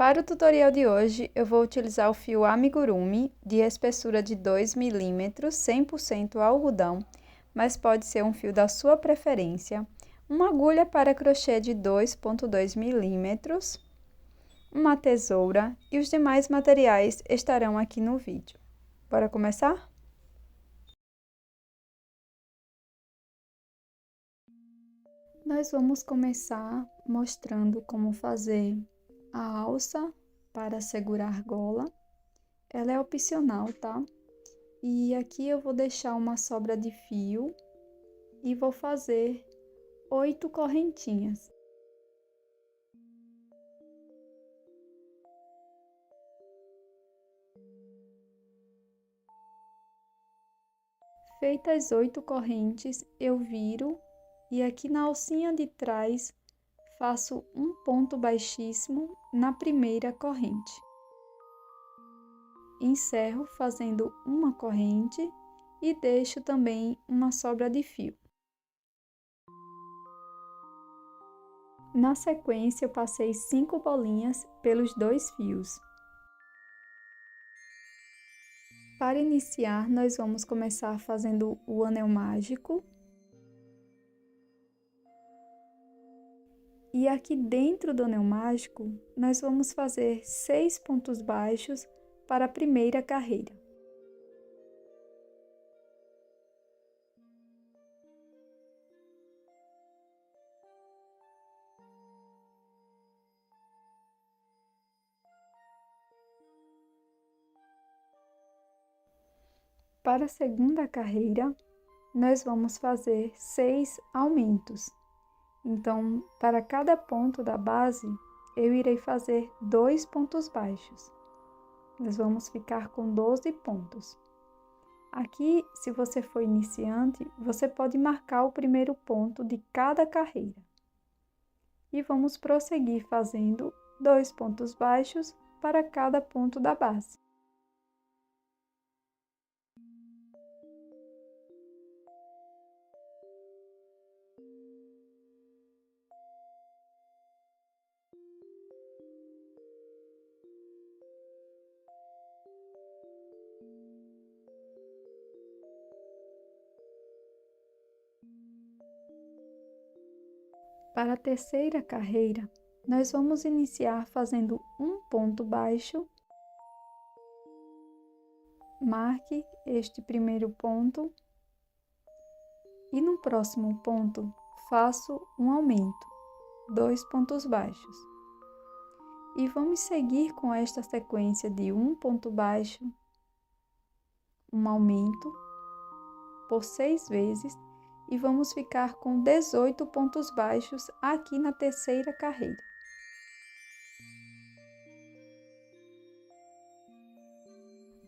Para o tutorial de hoje, eu vou utilizar o fio amigurumi de espessura de 2 mm, 100% algodão, mas pode ser um fio da sua preferência, uma agulha para crochê de 2,2 mm, uma tesoura e os demais materiais estarão aqui no vídeo. Bora começar? Nós vamos começar mostrando como fazer a alça para segurar a argola. Ela é opcional, tá? E aqui eu vou deixar uma sobra de fio e vou fazer 8 correntinhas. Feitas 8 correntes, eu viro e aqui na alcinha de trás faço um ponto baixíssimo na primeira corrente. Encerro fazendo uma corrente e deixo também uma sobra de fio. Na sequência, eu passei 5 bolinhas pelos 2 fios. Para iniciar, nós vamos começar fazendo o anel mágico. E aqui dentro do anel mágico, nós vamos fazer 6 pontos baixos para a primeira carreira. Para a segunda carreira, nós vamos fazer 6 aumentos. Então, para cada ponto da base, eu irei fazer 2 pontos baixos. Nós vamos ficar com 12 pontos. Aqui, se você for iniciante, você pode marcar o primeiro ponto de cada carreira. E vamos prosseguir fazendo 2 pontos baixos para cada ponto da base. Para a terceira carreira, nós vamos iniciar fazendo um ponto baixo. Marque este primeiro ponto e no próximo ponto faço um aumento, 2 pontos baixos. E vamos seguir com esta sequência de um ponto baixo, um aumento, por 6 vezes, e vamos ficar com 18 pontos baixos aqui na terceira carreira.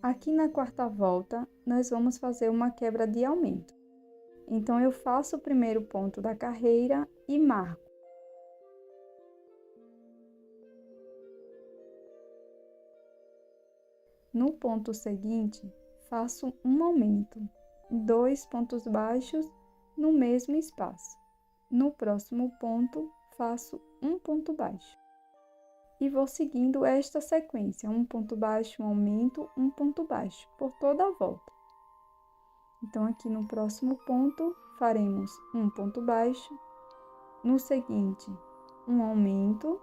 Aqui na quarta volta, nós vamos fazer uma quebra de aumento. Então, eu faço o primeiro ponto da carreira e marco. No ponto seguinte, faço um aumento, 2 pontos baixos no mesmo espaço. No próximo ponto, faço um ponto baixo. E vou seguindo esta sequência, um ponto baixo, um aumento, um ponto baixo, por toda a volta. Então, aqui no próximo ponto, faremos um ponto baixo, no seguinte, um aumento,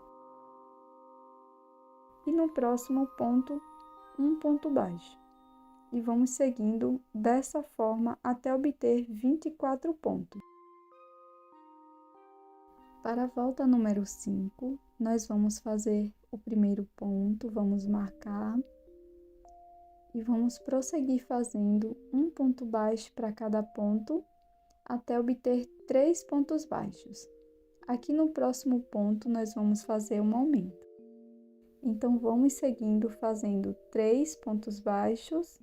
e no próximo ponto, um ponto baixo. E vamos seguindo dessa forma até obter 24 pontos. Para a volta número 5, nós vamos fazer o primeiro ponto, vamos marcar e vamos prosseguir fazendo um ponto baixo para cada ponto até obter 3 pontos baixos. Aqui no próximo ponto, nós vamos fazer um aumento. Então, vamos seguindo fazendo 3 pontos baixos,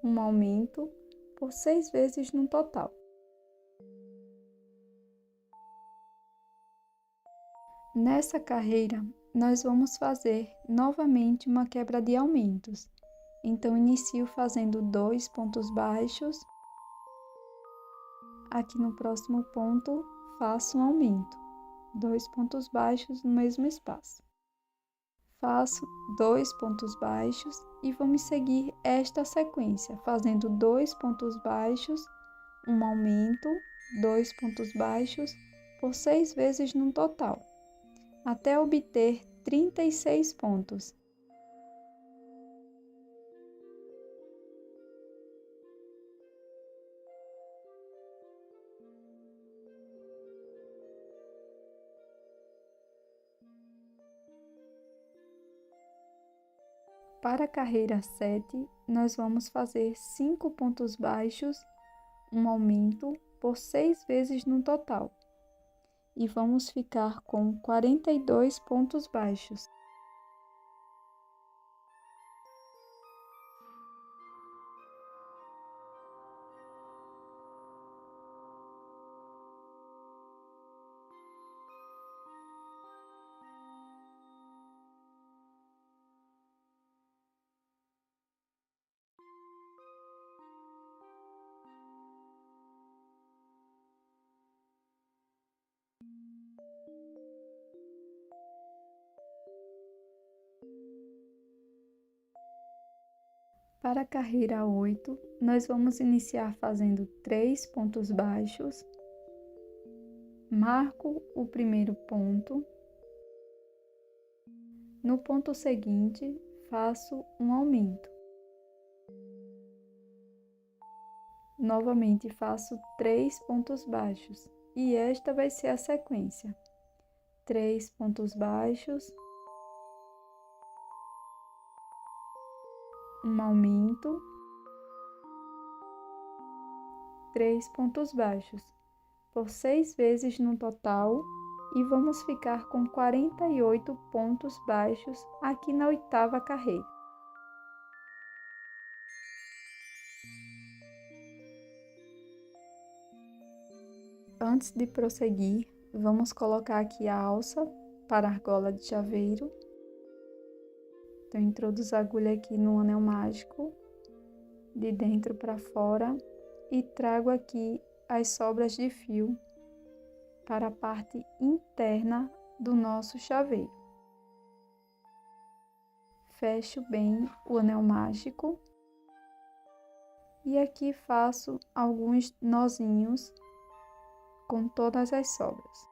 um aumento, por 6 vezes no total. Nessa carreira, nós vamos fazer novamente uma quebra de aumentos. Então, inicio fazendo 2 pontos baixos. Aqui no próximo ponto, faço um aumento, 2 pontos baixos no mesmo espaço. faço 2 pontos baixos e vamos seguir esta sequência, fazendo 2 pontos baixos, um aumento, 2 pontos baixos, por 6 vezes no total, até obter 36 pontos. Para a carreira 7, nós vamos fazer 5 pontos baixos, um aumento, por 6 vezes no total. E vamos ficar com 42 pontos baixos. Para a carreira 8, nós vamos iniciar fazendo 3 pontos baixos, marco o primeiro ponto, no ponto seguinte faço um aumento. Novamente faço 3 pontos baixos e esta vai ser a sequência: 3 pontos baixos, um aumento, 3 pontos baixos, por 6 vezes no total, e vamos ficar com 48 pontos baixos aqui na oitava carreira. Antes de prosseguir, vamos colocar aqui a alça para a argola de chaveiro. Então, introduzo a agulha aqui no anel mágico, de dentro para fora, e trago aqui as sobras de fio para a parte interna do nosso chaveiro. Fecho bem o anel mágico e aqui faço alguns nozinhos com todas as sobras.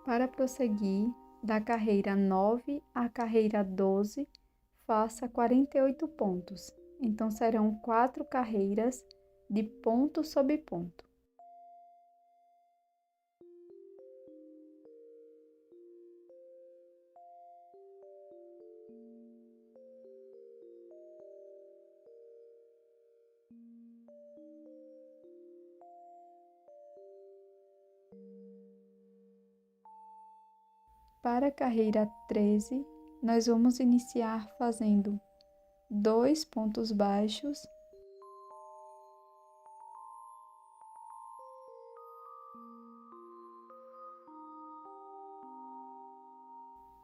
Para prosseguir, da carreira 9 à carreira 12, faça 48 pontos. Então, serão 4 carreiras de ponto sobre ponto. Para a carreira 13, nós vamos iniciar fazendo 2 pontos baixos,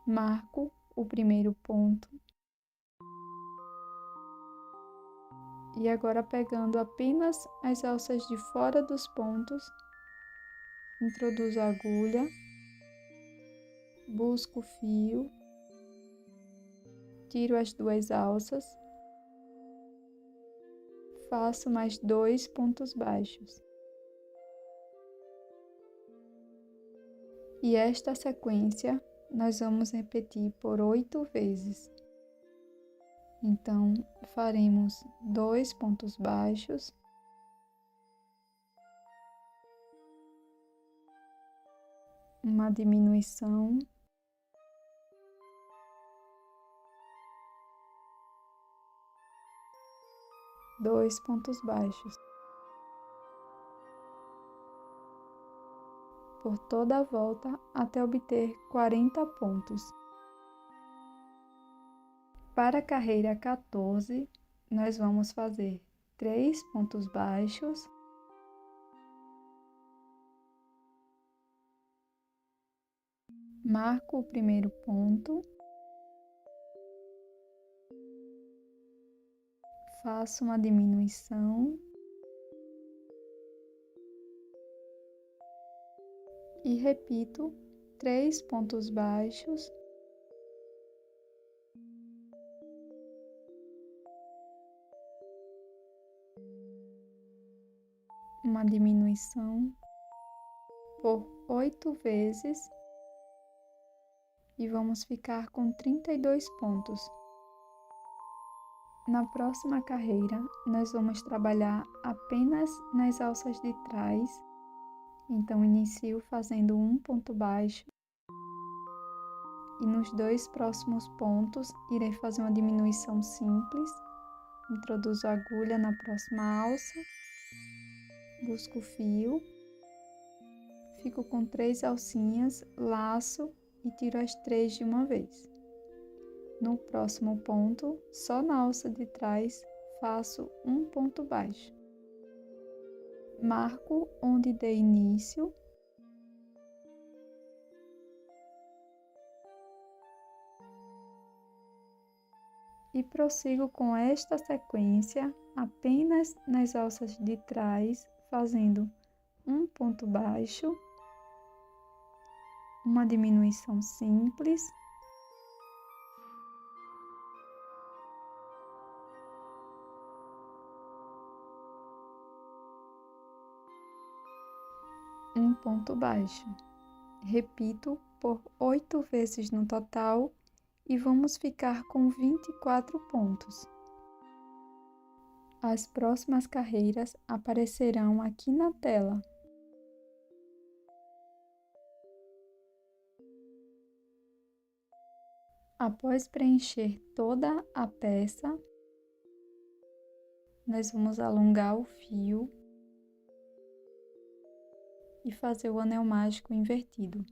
marco o primeiro ponto e agora, pegando apenas as alças de fora dos pontos, introduzo a agulha, busco o fio, tiro as 2 alças, faço mais 2 pontos baixos. E esta sequência nós vamos repetir por 8 vezes. Então, faremos 2 pontos baixos, uma diminuição, 2 pontos baixos. Por toda a volta até obter 40 pontos. Para a carreira 14, nós vamos fazer 3 pontos baixos, Marco o primeiro ponto, faço uma diminuição e repito 3 pontos baixos, uma diminuição por 8 vezes e vamos ficar com 32 pontos. Na próxima carreira, nós vamos trabalhar apenas nas alças de trás, então inicio fazendo um ponto baixo e nos 2 próximos pontos irei fazer uma diminuição simples, introduzo a agulha na próxima alça, busco o fio, fico com 3 alcinhas, laço e tiro as 3 de uma vez. No próximo ponto, só na alça de trás, faço um ponto baixo. Marco onde dei início. E prossigo com esta sequência apenas nas alças de trás, fazendo um ponto baixo, uma diminuição simples, um ponto baixo. Repito por 8 vezes no total e vamos ficar com 24 pontos. As próximas carreiras aparecerão aqui na tela. Após preencher toda a peça, nós vamos alongar o fio e fazer o anel mágico invertido.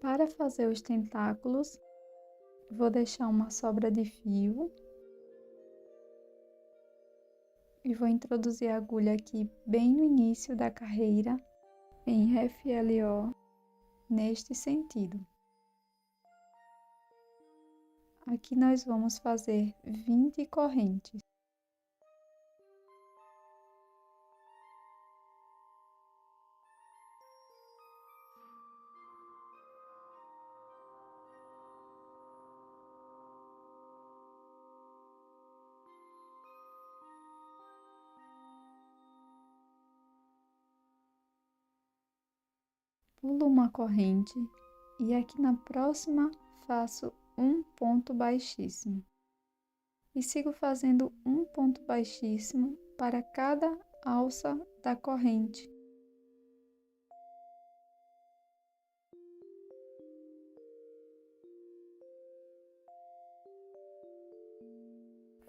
Para fazer os tentáculos, vou deixar uma sobra de fio e vou introduzir a agulha aqui bem no início da carreira, em FLO, neste sentido. Aqui nós vamos fazer 20 correntes. Pulo uma corrente e aqui na próxima faço um ponto baixíssimo. E sigo fazendo um ponto baixíssimo para cada alça da corrente.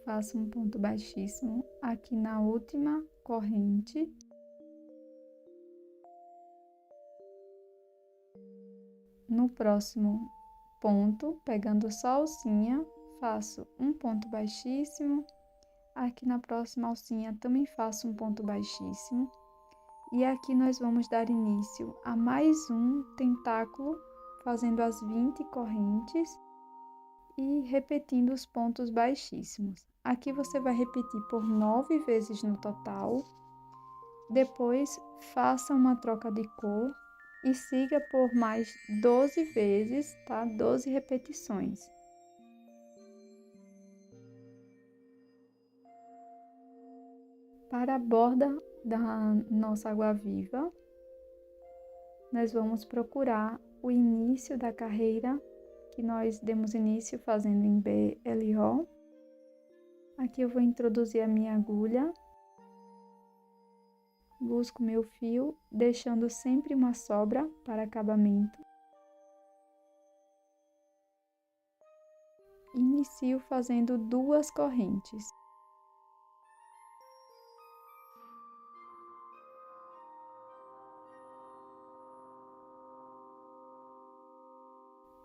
Faço um ponto baixíssimo aqui na última corrente. No próximo ponto, pegando só a alcinha, faço um ponto baixíssimo. Aqui na próxima alcinha também faço um ponto baixíssimo. E aqui nós vamos dar início a mais um tentáculo, fazendo as 20 correntes e repetindo os pontos baixíssimos. Aqui você vai repetir por 9 vezes no total. Depois, faça uma troca de cor e siga por mais 12 vezes, tá? 12 repetições. Para a borda da nossa água-viva, nós vamos procurar o início da carreira que nós demos início fazendo em BLO. Aqui eu vou introduzir a minha agulha, busco meu fio, deixando sempre uma sobra para acabamento. Inicio fazendo 2 correntes.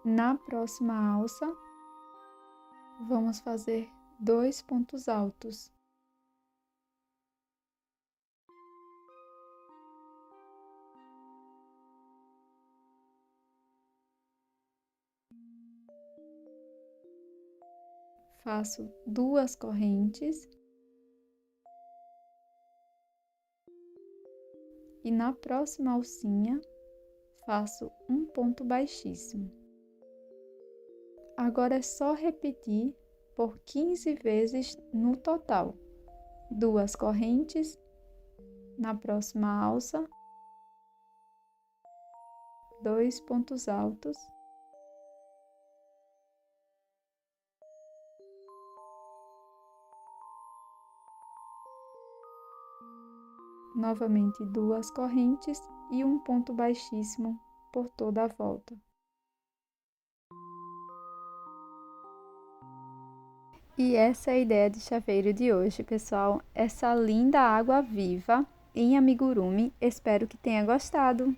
Na próxima alça, vamos fazer 2 pontos altos. Faço 2 correntes e na próxima alcinha faço um ponto baixíssimo. Agora é só repetir por 15 vezes no total. 2 correntes, na próxima alça, 2 pontos altos, novamente 2 correntes e um ponto baixíssimo por toda a volta. E essa é a ideia de chaveiro de hoje, pessoal. Essa linda água viva em amigurumi. Espero que tenha gostado.